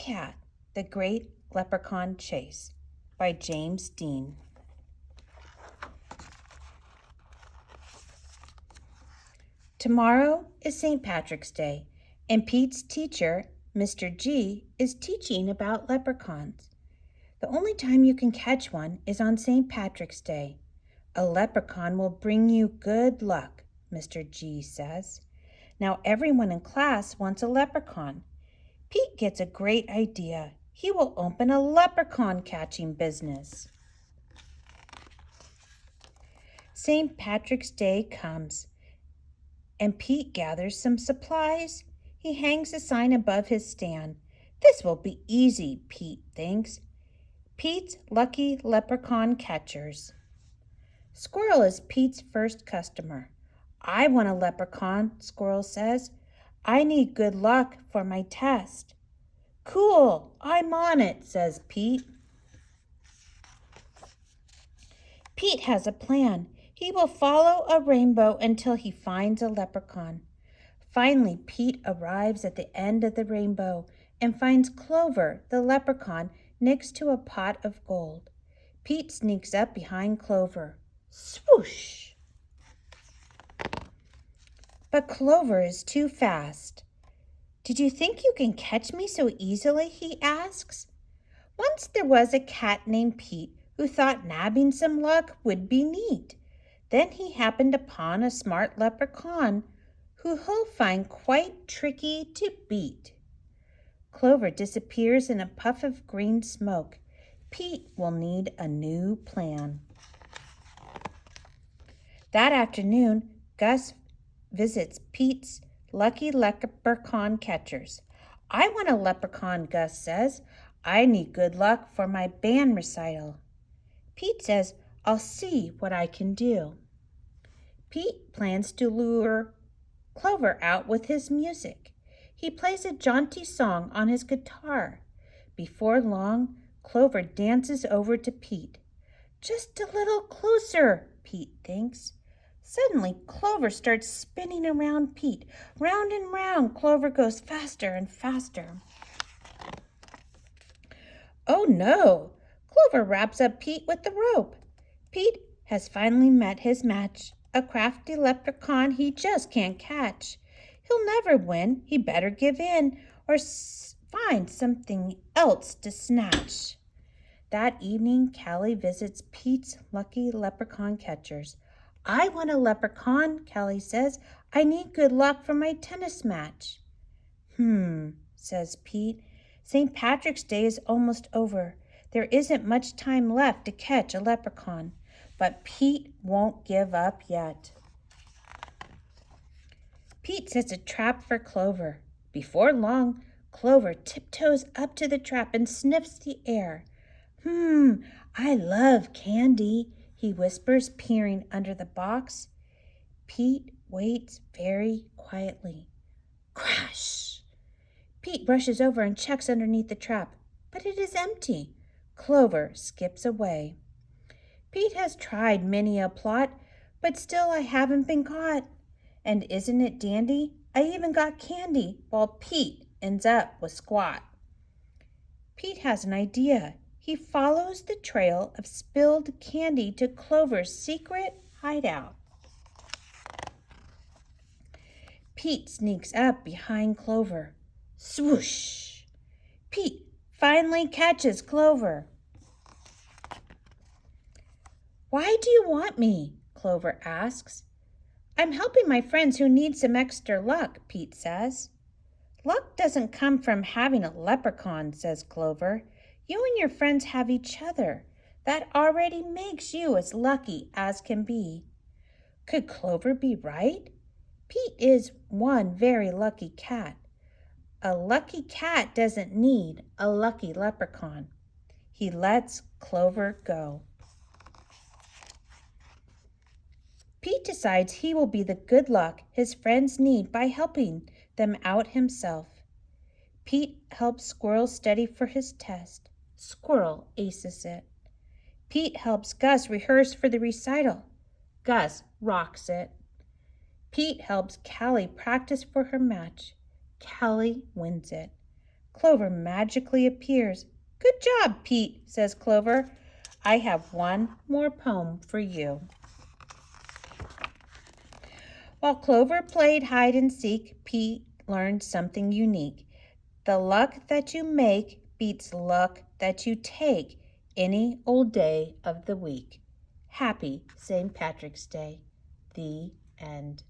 Cat, The Great Leprechaun Chase by James Dean. Tomorrow is St. Patrick's Day, and Pete's teacher, Mr. G, is teaching about leprechauns. The only time you can catch one is on St. Patrick's Day. A leprechaun will bring you good luck, Mr. G says. Now everyone in class wants a leprechaun. Pete gets a great idea. He will open a leprechaun catching business. St. Patrick's Day comes, and Pete gathers some supplies. He hangs a sign above his stand. This will be easy, Pete thinks. Pete's Lucky Leprechaun Catchers. Squirrel is Pete's first customer. I want a leprechaun, Squirrel says. I need good luck for my test. Cool, I'm on it, says Pete. Pete has a plan. He will follow a rainbow until he finds a leprechaun. Finally, Pete arrives at the end of the rainbow and finds Clover, the leprechaun, next to a pot of gold. Pete sneaks up behind Clover. Swoosh! But Clover is too fast. Did you think you can catch me so easily? He asks. Once there was a cat named Pete who thought nabbing some luck would be neat. Then he happened upon a smart leprechaun who he'll find quite tricky to beat. Clover disappears in a puff of green smoke. Pete will need a new plan. That afternoon, Gus visits Pete's Lucky Leprechaun Catchers. I want a leprechaun, Gus says. I need good luck for my band recital. Pete says, I'll see what I can do. Pete plans to lure Clover out with his music. He plays a jaunty song on his guitar. Before long, Clover dances over to Pete. Just a little closer, Pete thinks. Suddenly, Clover starts spinning around Pete. Round and round, Clover goes faster and faster. Oh no! Clover wraps up Pete with the rope. Pete has finally met his match, a crafty leprechaun he just can't catch. He'll never win. He better give in or find something else to snatch. That evening, Callie visits Pete's Lucky Leprechaun Catchers. I want a leprechaun, Callie says. I need good luck for my tennis match. Says Pete. St. Patrick's Day is almost over. There isn't much time left to catch a leprechaun. But Pete won't give up yet. Pete sets a trap for Clover. Before long, Clover tiptoes up to the trap and sniffs the air. I love candy, he whispers, peering under the box. Pete waits very quietly. Crash! Pete rushes over and checks underneath the trap, but it is empty. Clover skips away. Pete has tried many a plot, but still I haven't been caught. And isn't it dandy? I even got candy, while Pete ends up with squat. Pete has an idea. He follows the trail of spilled candy to Clover's secret hideout. Pete sneaks up behind Clover. Swoosh! Pete finally catches Clover. Why do you want me? Clover asks. I'm helping my friends who need some extra luck, Pete says. Luck doesn't come from having a leprechaun, says Clover. You and your friends have each other. That already makes you as lucky as can be. Could Clover be right? Pete is one very lucky cat. A lucky cat doesn't need a lucky leprechaun. He lets Clover go. Pete decides he will be the good luck his friends need by helping them out himself. Pete helps Squirrel study for his test. Squirrel aces it. Pete helps Gus rehearse for the recital. Gus rocks it. Pete helps Callie practice for her match. Callie wins it. Clover magically appears. Good job, Pete, says Clover. I have one more poem for you. While Clover played hide and seek, Pete learned something unique. The luck that you make beats luck that you take any old day of the week. Happy St. Patrick's Day. The end.